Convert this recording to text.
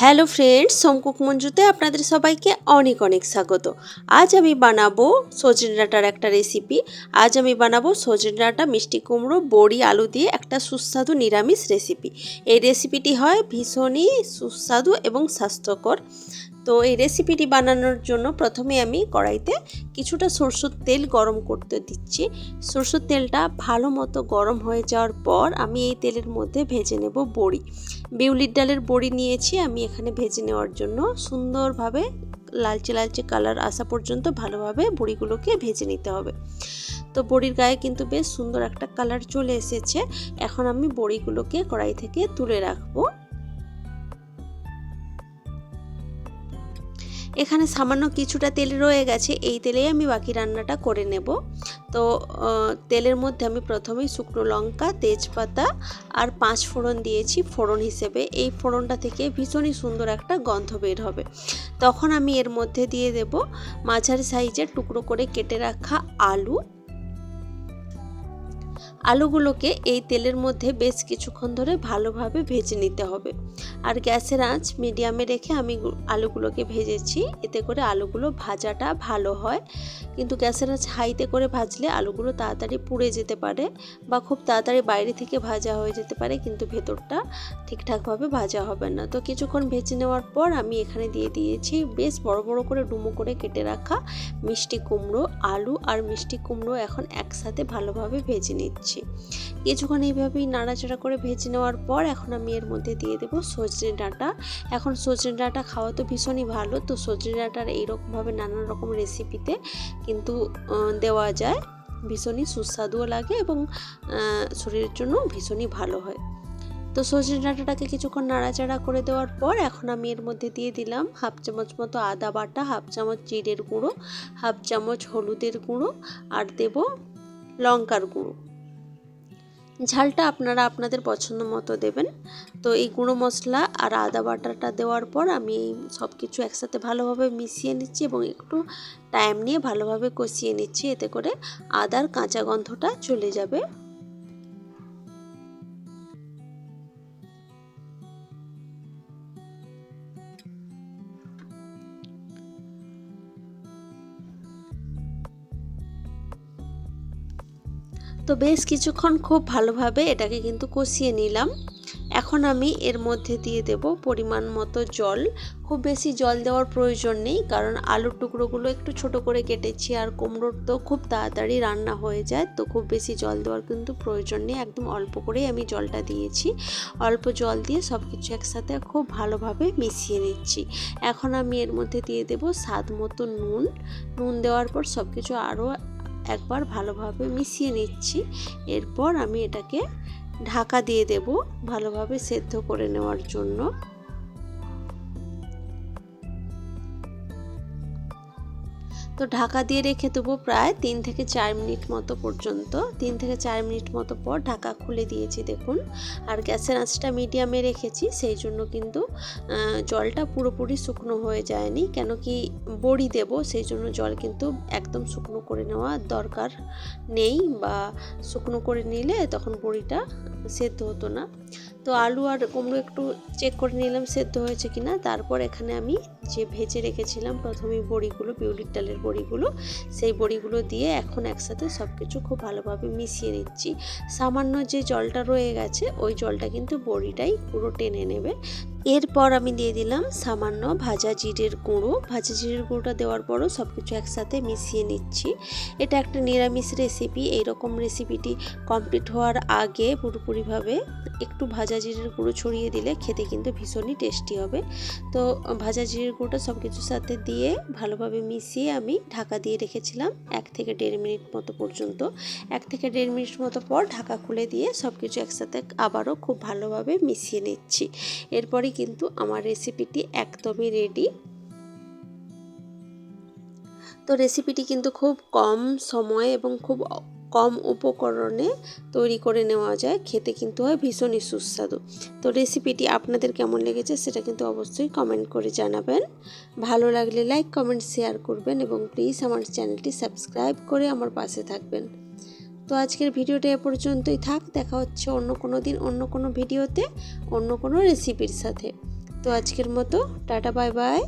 Hello friends, সোমকুক মঞ্জুতে আপনাদের সবাইকে অনেক অনেক স্বাগত। আজ আমি বানাবো সজনে ডাঁটার একটা রেসিপি। আজ আমি বানাবো সজনে ডাঁটা, মিষ্টি কুমড়ো, বড়ি, আলু দিয়ে একটা সুস্বাদু নিরামিষ রেসিপি। এই রেসিপিটি হয় ভীষণই সুস্বাদু এবং স্বাস্থ্যকর। তো এই রেসিপিটি বানানোর জন্য প্রথমে আমি কড়াইতে কিছুটা সরষের তেল গরম করতে দিচ্ছি। সরষের তেলটা ভালো মতো গরম হয়ে যাওয়ার পর আমি এই তেলের মধ্যে ভেজে নেব বড়ি। বিউলির ডালের বড়ি নিয়েছি আমি এখানে ভেজে নেওয়ার জন্য। সুন্দরভাবে লালচে লালচে কালার আসা পর্যন্ত ভালোভাবে বড়িগুলোকে ভেজে নিতে হবে। তো বড়ির গায়ে কিন্তু বেশ সুন্দর একটা কালার চলে এসেছে। এখন আমি বড়িগুলোকে কড়াই থেকে তুলে রাখবো। এখানে সামান্য কিছুটা তেল রয়ে গেছে, এই তেলেই আমি বাকি রান্নাটা করে নেব। তো তেলের মধ্যে আমি প্রথমেই শুকনো লঙ্কা, তেজপাতা আর 5 ফোড়ন দিয়েছি ফোড়ন হিসেবে। এই ফোড়নটা থেকে ভীষণই সুন্দর একটা গন্ধ বের হবে। তখন আমি এর মধ্যে দিয়ে দেব মাঝারি সাইজের টুকরো করে কেটে রাখা আলু। আলুগুলোকে এই তেলের মধ্যে বেশ কিছুক্ষণ ধরে ভালোভাবে ভেজে নিতে হবে। আর গ্যাসের আঁচ মিডিয়ামে রেখে আমি আলুগুলোকে ভেজেছি, এতে করে আলুগুলো ভাজাটা ভালো হয়। কিন্তু গ্যাসের আঁচ হাইতে করে ভাজলে আলুগুলো তাড়াতাড়ি পুড়ে যেতে পারে বা খুব তাড়াতাড়ি বাইরে থেকে ভাজা হয়ে যেতে পারে, কিন্তু ভেতরটা ঠিকঠাকভাবে ভাজা হবে না। তো কিছুক্ষণ ভেজে নেওয়ার পর আমি এখানে দিয়ে দিয়েছি বেশ বড় বড় করে ডুমো করে কেটে রাখা মিষ্টি কুমড়ো। আলু আর মিষ্টি কুমড়ো এখন একসাথে ভালোভাবে ভেজে নিচ্ছি। কিছুক্ষণ এইভাবেই নাড়াচাড়া করে ভেজে নেওয়ার পর এখন আমি এর মধ্যে দিয়ে দেবো সজনে ডাঁটা। এখন সজনে ডাঁটা খাওয়া তো ভীষণই ভালো, তো সজনে ডাঁটার এইরকমভাবে নানান রকম রেসিপিতে কিন্তু দেওয়া যায়। ভীষণই সুস্বাদুও লাগে এবং শরীরের জন্য ভীষণই ভালো হয়। তো সজনে ডাঁটাটাকে কিছুক্ষণ নাড়াচাড়া করে দেওয়ার পর এখন আমি এর মধ্যে দিয়ে দিলাম হাফ চামচ মতো আদা বাটা, হাফ চামচ জিরের গুঁড়ো, হাফ চামচ হলুদের গুঁড়ো আর দেব লঙ্কার গুঁড়ো। ঝালটা আপনারা আপনাদের পছন্দ মতো দেবেন। তো এই গুঁড়ো মশলা আর আদা বাটাটা দেওয়ার পর আমি সব কিছু একসাথে ভালোভাবে মিশিয়ে নিচ্ছি এবং একটু টাইম নিয়ে ভালোভাবে কষিয়ে নিচ্ছি, এতে করে আদার কাঁচা গন্ধটা চলে যাবে। তো বেশ কিছুক্ষণ খুব ভালোভাবে এটাকে কিন্তু কষিয়ে নিলাম। এখন আমি এর মধ্যে দিয়ে দেব পরিমাণ মতো জল। খুব বেশি জল দেওয়ার প্রয়োজন নেই, কারণ আলুর টুকরোগুলো একটু ছোট করে কেটেছি আর কুমড়োর তো খুব তাড়াতাড়ি রান্না হয়ে যায়, তো খুব বেশি জল দেওয়ার কিন্তু প্রয়োজন নেই। একদম অল্প করেই আমি জলটা দিয়েছি। অল্প জল দিয়ে সব কিছু একসাথে খুব ভালোভাবে মিশিয়ে নিচ্ছি। এখন আমি এর মধ্যে দিয়ে দেব স্বাদ মতো নুন। নুন দেওয়ার পর সব কিছু আরও একবার ভালোভাবে মিশিয়ে নিচ্ছি। এরপর আমি এটাকে ঢাকা দিয়ে দেব ভালোভাবে সেদ্ধ করে নেওয়ার জন্য। তো ঢাকা দিয়ে রেখে দেবো প্রায় 3 থেকে 4 মিনিট মতো পর্যন্ত। 3 থেকে 4 মিনিট মতো পর ঢাকা খুলে দিয়েছি দেখুন। আর গ্যাসের আঁচটা মিডিয়ামে রেখেছি, সেই জন্য কিন্তু জলটা পুরোপুরি শুকনো হয়ে যায়নি, কেন কি বড়ি দেব, সেই জন্য জল কিন্তু একদম শুকনো করে নেওয়া দরকার নেই, বা শুকনো করে নিলে তখন বড়িটা সেদ্ধ হতো না। তো আলু আর কুমড়ো একটু চেক করে নিলাম সেদ্ধ হয়েছে কিনা। তারপর এখানে আমি যে ভেজে রেখেছিলাম প্রথমেই বড়িগুলো, বিউলির ডালের বড়িগুলো, সেই বড়িগুলো দিয়ে এখন একসাথে সব কিছু খুব ভালোভাবে মিশিয়ে নিচ্ছি। সামান্য যে জলটা রয়ে গেছে ওই জলটা কিন্তু বড়িটাই পুরো টেনে নেবে। এরপর আমি দিয়ে দিলাম সামান্য ভাজা জিরের গুঁড়ো। ভাজা জিরের গুঁড়োটা দেওয়ার পরও সব কিছু একসাথে মিশিয়ে নিচ্ছি। এটা একটা নিরামিষ রেসিপি, এইরকম রেসিপিটি কমপ্লিট হওয়ার আগে পুরোপুরিভাবে একটু ভাজা জিরের গুঁড়ো ছড়িয়ে দিলে খেতে কিন্তু ভীষণই টেস্টি হবে। তো ভাজা জিরের গুঁড়োটা সব কিছুর সাথে দিয়ে ভালোভাবে মিশিয়ে আমি ঢাকা দিয়ে রেখেছিলাম 1 থেকে 1.5 মিনিট মতো পর্যন্ত। 1 থেকে 1.5 মিনিট মতো পর ঢাকা খুলে দিয়ে সব কিছু একসাথে আবারও খুব ভালোভাবে মিশিয়ে নিচ্ছি। এরপরই কিন্তু আমার রেসিপিটি একদমই রেডি। তো রেসিপিটি কিন্তু খুব কম সময়ে এবং খুব কম উপকরণে তৈরি করে নেওয়া যায়, খেতে কিন্তু হয় ভীষণই সুস্বাদু। তো রেসিপিটি আপনাদের কেমন লেগেছে সেটা কিন্তু অবশ্যই কমেন্ট করে জানাবেন। ভালো লাগলে লাইক, কমেন্ট, শেয়ার করবেন এবং প্লিজ আমার চ্যানেলটি সাবস্ক্রাইব করে আমার পাশে থাকবেন। তো আজকের ভিডিওটা এ পর্যন্তই থাক। দেখা হচ্ছে অন্য কোনো দিন অন্য কোনো ভিডিওতে অন্য কোনো রেসিপির সাথে। তো আজকের মতো টাটা বাই বাই।